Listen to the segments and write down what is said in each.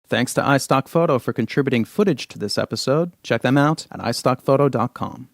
Thanks to iStockPhoto for contributing footage to this episode. Check them out at iStockPhoto.com.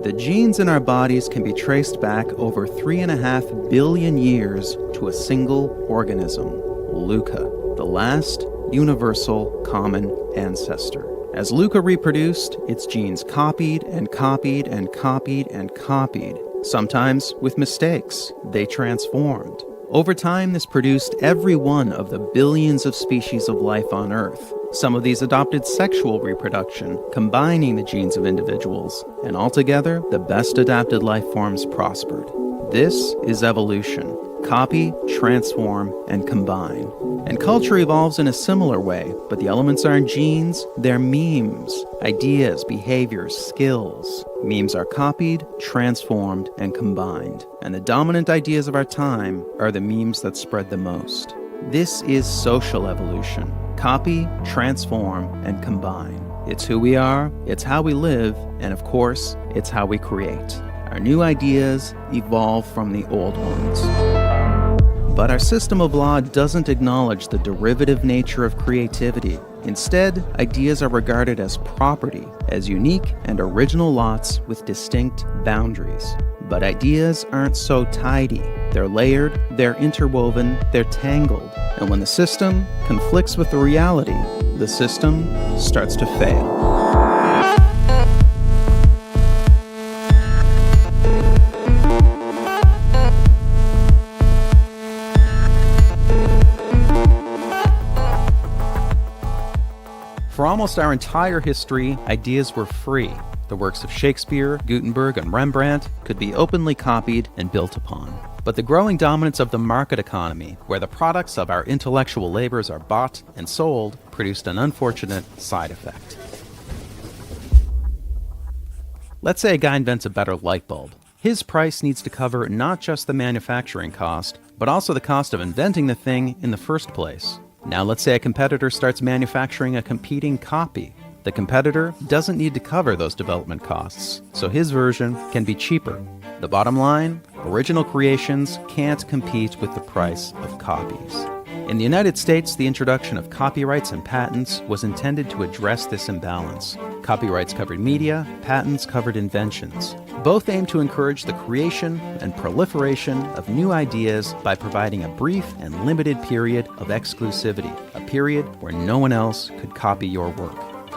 The genes in our bodies can be traced back over 3.5 billion years to a single organism, Luca, the last universal common ancestor. As Luca reproduced, its genes copied and copied and copied and copied. Sometimes with mistakes, they transformed. Over time, this produced every one of the billions of species of life on Earth. Some of these adopted sexual reproduction, combining the genes of individuals, and altogether, the best adapted life forms prospered. This is evolution. Copy, transform, and combine. And culture evolves in a similar way, but the elements aren't genes, they're memes, ideas, behaviors, skills. Memes are copied, transformed, and combined. And the dominant ideas of our time are the memes that spread the most. This is social evolution. Copy, transform, and combine. It's who we are, it's how we live, and of course, it's how we create. Our new ideas evolve from the old ones. But our system of law doesn't acknowledge the derivative nature of creativity. Instead, ideas are regarded as property, as unique and original lots with distinct boundaries. But ideas aren't so tidy. They're layered, they're interwoven, they're tangled. And when the system conflicts with the reality, the system starts to fail. For almost our entire history, ideas were free. The works of Shakespeare, Gutenberg, and Rembrandt could be openly copied and built upon. But the growing dominance of the market economy, where the products of our intellectual labors are bought and sold, produced an unfortunate side effect. Let's say a guy invents a better light bulb. His price needs to cover not just the manufacturing cost, but also the cost of inventing the thing in the first place. Now let's say a competitor starts manufacturing a competing copy. The competitor doesn't need to cover those development costs, so his version can be cheaper. The bottom line, original creations can't compete with the price of copies. In the United States, the introduction of copyrights and patents was intended to address this imbalance. Copyrights covered media, patents covered inventions. Both aim to encourage the creation and proliferation of new ideas by providing a brief and limited period of exclusivity, a period where no one else could copy your work.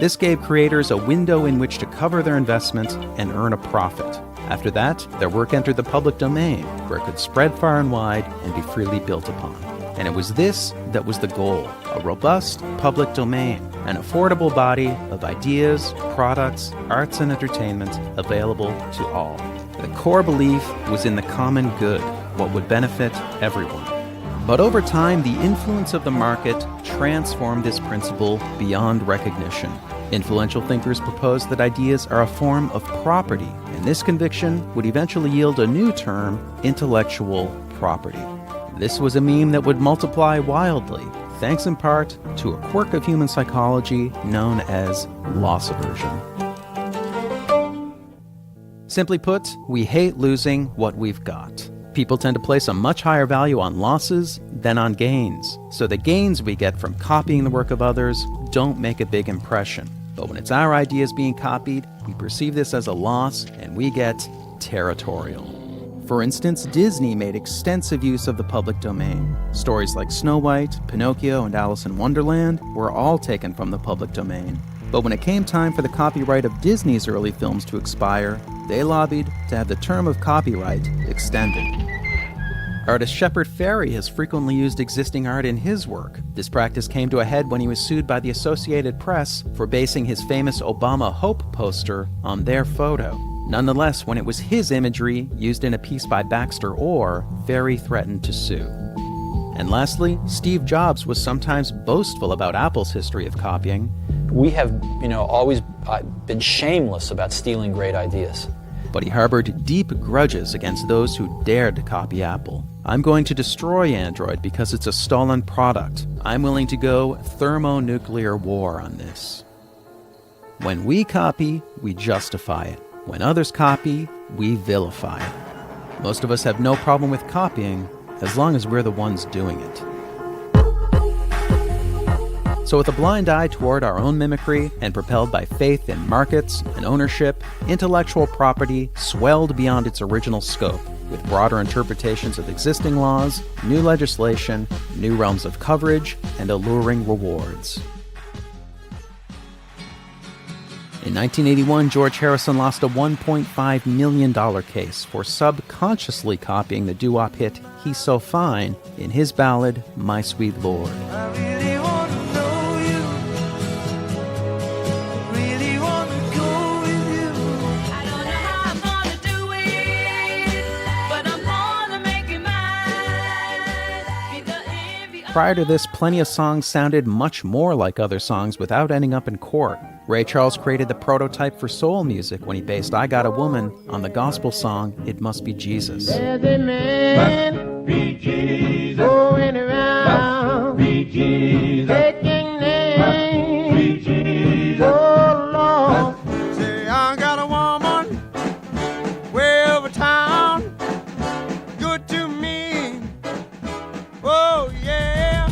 This gave creators a window in which to cover their investment and earn a profit. After that, their work entered the public domain, where it could spread far and wide and be freely built upon. And it was this that was the goal, a robust public domain, an affordable body of ideas, products, arts, and entertainment available to all. The core belief was in the common good, what would benefit everyone. But over time, the influence of the market transformed this principle beyond recognition. Influential thinkers proposed that ideas are a form of property, and this conviction would eventually yield a new term, intellectual property. This was a meme that would multiply wildly, thanks in part to a quirk of human psychology known as loss aversion. Simply put, we hate losing what we've got. People tend to place a much higher value on losses than on gains, so the gains we get from copying the work of others don't make a big impression. But when it's our ideas being copied, we perceive this as a loss and we get territorial. For instance, Disney made extensive use of the public domain. Stories like Snow White, Pinocchio, and Alice in Wonderland were all taken from the public domain. But when it came time for the copyright of Disney's early films to expire, they lobbied to have the term of copyright extended. Artist Shepard Fairey has frequently used existing art in his work. This practice came to a head when he was sued by the Associated Press for basing his famous Obama Hope poster on their photo. Nonetheless, when it was his imagery used in a piece by Baxter Orr, Fairey threatened to sue. And lastly, Steve Jobs was sometimes boastful about Apple's history of copying. We have, always been shameless about stealing great ideas. But he harbored deep grudges against those who dared to copy Apple. I'm going to destroy Android because it's a stolen product. I'm willing to go thermonuclear war on this. When we copy, we justify it. When others copy, we vilify it. Most of us have no problem with copying, as long as we're the ones doing it. So with a blind eye toward our own mimicry and propelled by faith in markets and ownership, intellectual property swelled beyond its original scope, with broader interpretations of existing laws, new legislation, new realms of coverage, and alluring rewards. In 1981, George Harrison lost a $1.5 million case for subconsciously copying the doo-wop hit He's So Fine in his ballad, My Sweet Lord. Prior to this, plenty of songs sounded much more like other songs without ending up in court. Ray Charles created the prototype for soul music when he based I Got a Woman on the gospel song It Must Be Jesus. There's a man be Jesus. Going around be Jesus. Taking names be Jesus. Oh Lord, say I got a woman way over town, good to me. Oh yeah.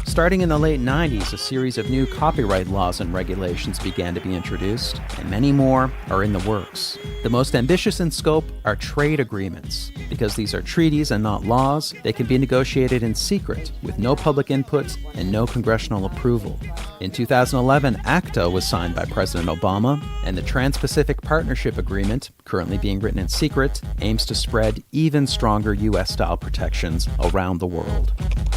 Starting in the late 90s, a series of new copyright laws and regulations began to be introduced, and many more are in the works. The most ambitious in scope are trade agreements. Because these are treaties and not laws, they can be negotiated in secret, with no public input and no congressional approval. In 2011, ACTA was signed by President Obama, and the Trans-Pacific Partnership Agreement, currently being written in secret, aims to spread even stronger U.S.-style protections around the world.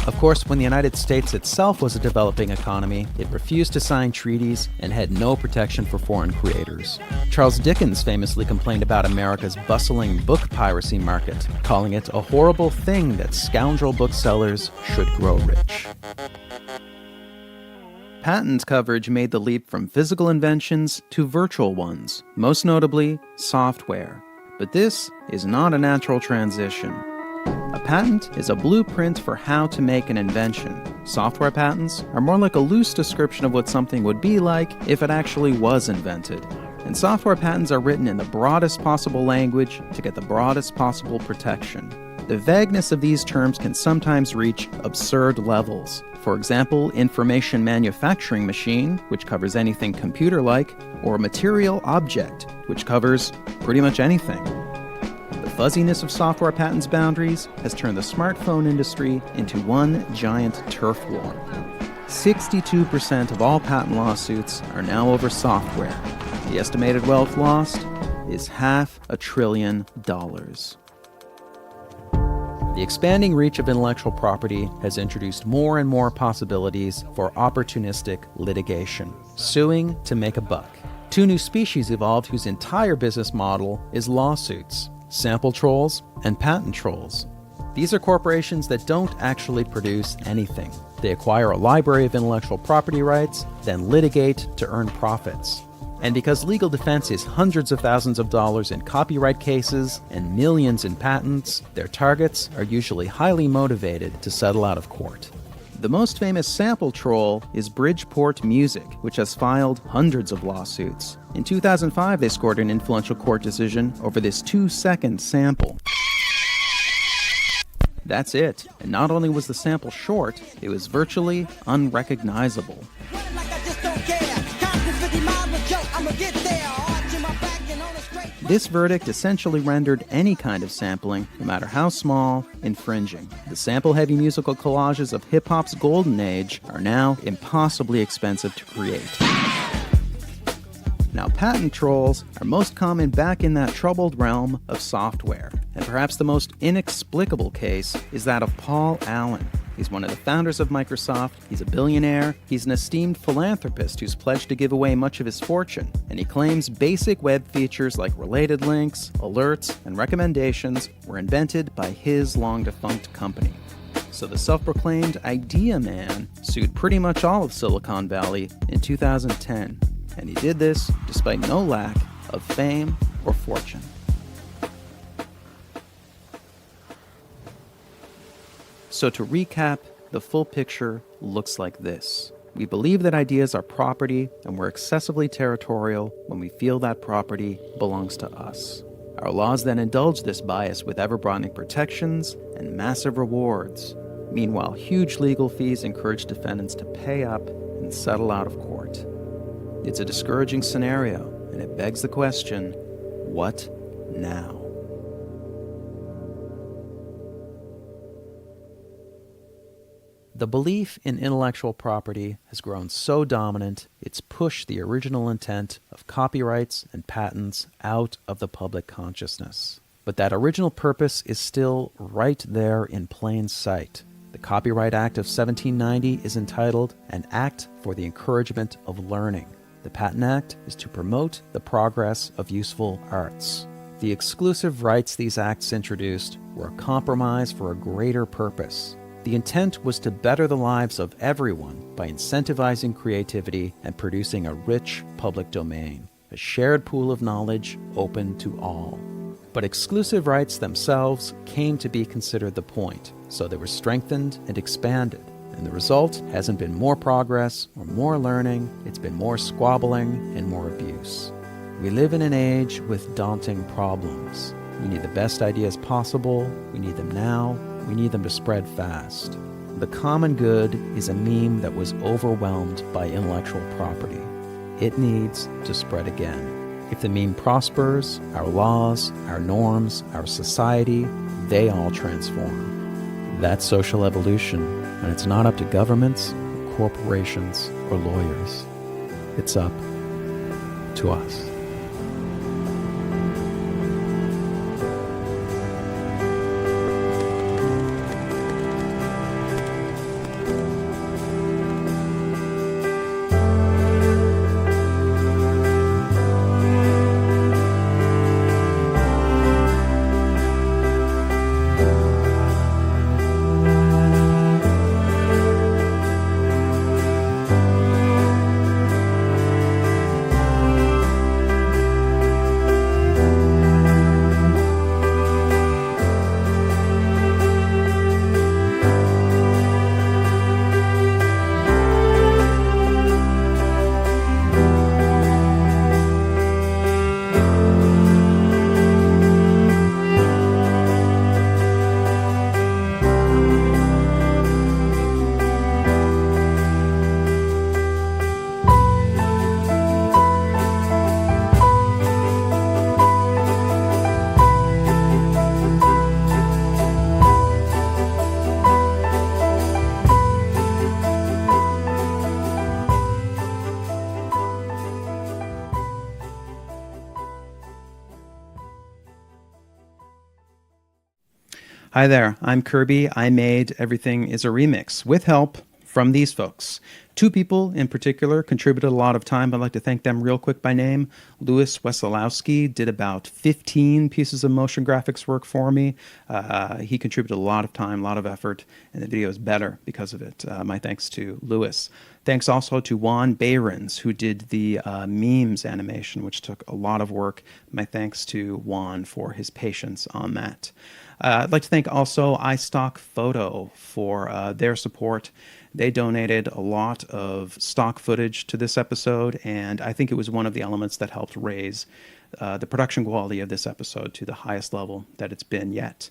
Of course, when the United States itself was a developing economy, it refused to sign treaties and had no protection for foreign creators. Charles Dickens famously complained about America's bustling book piracy market, calling it a horrible thing that scoundrel booksellers should grow rich. Patent coverage made the leap from physical inventions to virtual ones, most notably software. But this is not a natural transition. A patent is a blueprint for how to make an invention. Software patents are more like a loose description of what something would be like if it actually was invented. And software patents are written in the broadest possible language to get the broadest possible protection. The vagueness of these terms can sometimes reach absurd levels. For example, information manufacturing machine, which covers anything computer-like, or material object, which covers pretty much anything. The fuzziness of software patents boundaries has turned the smartphone industry into one giant turf war. 62% of all patent lawsuits are now over software. The estimated wealth lost is $500 billion. The expanding reach of intellectual property has introduced more and more possibilities for opportunistic litigation, suing to make a buck. Two new species evolved whose entire business model is lawsuits: sample trolls and patent trolls. These are corporations that don't actually produce anything. They acquire a library of intellectual property rights, then litigate to earn profits. And because legal defense is hundreds of thousands of dollars in copyright cases and millions in patents, their targets are usually highly motivated to settle out of court. The most famous sample troll is Bridgeport Music, which has filed hundreds of lawsuits. In 2005, they scored an influential court decision over this 2-second sample. That's it. And not only was the sample short, it was virtually unrecognizable. This verdict essentially rendered any kind of sampling, no matter how small, infringing. The sample-heavy musical collages of hip-hop's golden age are now impossibly expensive to create. Now, patent trolls are most common back in that troubled realm of software. And perhaps the most inexplicable case is that of Paul Allen. He's one of the founders of Microsoft, he's a billionaire, he's an esteemed philanthropist who's pledged to give away much of his fortune, and he claims basic web features like related links, alerts, and recommendations were invented by his long-defunct company. So the self-proclaimed Idea Man sued pretty much all of Silicon Valley in 2010, and he did this despite no lack of fame or fortune. So to recap, the full picture looks like this. We believe that ideas are property, and we're excessively territorial when we feel that property belongs to us. Our laws then indulge this bias with ever-broadening protections and massive rewards. Meanwhile, huge legal fees encourage defendants to pay up and settle out of court. It's a discouraging scenario, and it begs the question, what now? The belief in intellectual property has grown so dominant, it's pushed the original intent of copyrights and patents out of the public consciousness. But that original purpose is still right there in plain sight. The Copyright Act of 1790 is entitled An Act for the Encouragement of Learning. The Patent Act is to promote the progress of useful arts. The exclusive rights these acts introduced were a compromise for a greater purpose. The intent was to better the lives of everyone by incentivizing creativity and producing a rich public domain, a shared pool of knowledge open to all. But exclusive rights themselves came to be considered the point, so they were strengthened and expanded. And the result hasn't been more progress or more learning, it's been more squabbling and more abuse. We live in an age with daunting problems. We need the best ideas possible, we need them now, we need them to spread fast. The common good is a meme that was overwhelmed by intellectual property. It needs to spread again. If the meme prospers, our laws, our norms, our society, they all transform. That's social evolution, and it's not up to governments, or corporations, or lawyers. It's up to us. Hi there, I'm Kirby. I made Everything is a Remix with help from these folks. Two people in particular contributed a lot of time. I'd like to thank them real quick by name. Louis Wesolowski did about 15 pieces of motion graphics work for me. He contributed a lot of time, a lot of effort, and the video is better because of it. My thanks to Louis. Thanks also to Juan Behrens, who did the memes animation, which took a lot of work. My thanks to Juan for his patience on that. I'd like to thank also iStock Photo for their support. They donated a lot of stock footage to this episode, and I think it was one of the elements that helped raise the production quality of this episode to the highest level that it's been yet.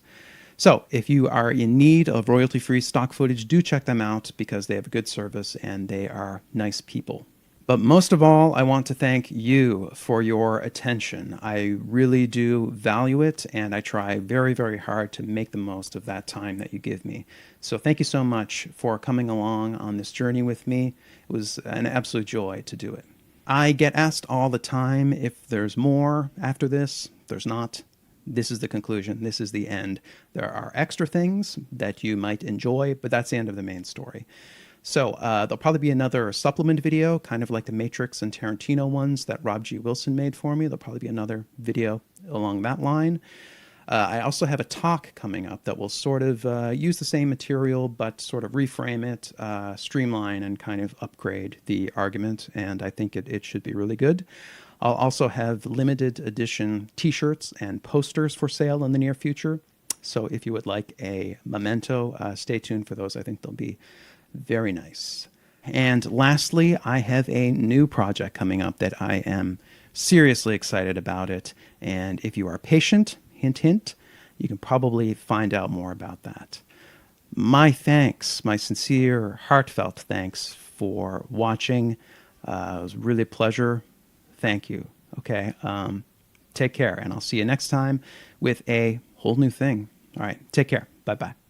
So if you are in need of royalty-free stock footage, do check them out because they have a good service and they are nice people. But most of all, I want to thank you for your attention. I really do value it, and I try very, very hard to make the most of that time that you give me. So thank you so much for coming along on this journey with me. It was an absolute joy to do it. I get asked all the time if there's more after this. There's not. This is the conclusion. This is the end. There are extra things that you might enjoy, but that's the end of the main story. So there'll probably be another supplement video, kind of like the Matrix and Tarantino ones that Rob G. Wilson made for me. There'll probably be another video along that line. I also have a talk coming up that will sort of use the same material, but sort of reframe it, streamline, and kind of upgrade the argument, and I think it should be really good. I'll also have limited edition t-shirts and posters for sale in the near future. So if you would like a memento, stay tuned for those. I think they'll be very nice. And lastly, I have a new project coming up that I am seriously excited about it. And if you are patient, hint, hint, you can probably find out more about that. My thanks, my sincere, heartfelt thanks for watching. It was really a pleasure. Thank you. Okay. Take care, and I'll see you next time with a whole new thing. All right. Take care. Bye-bye.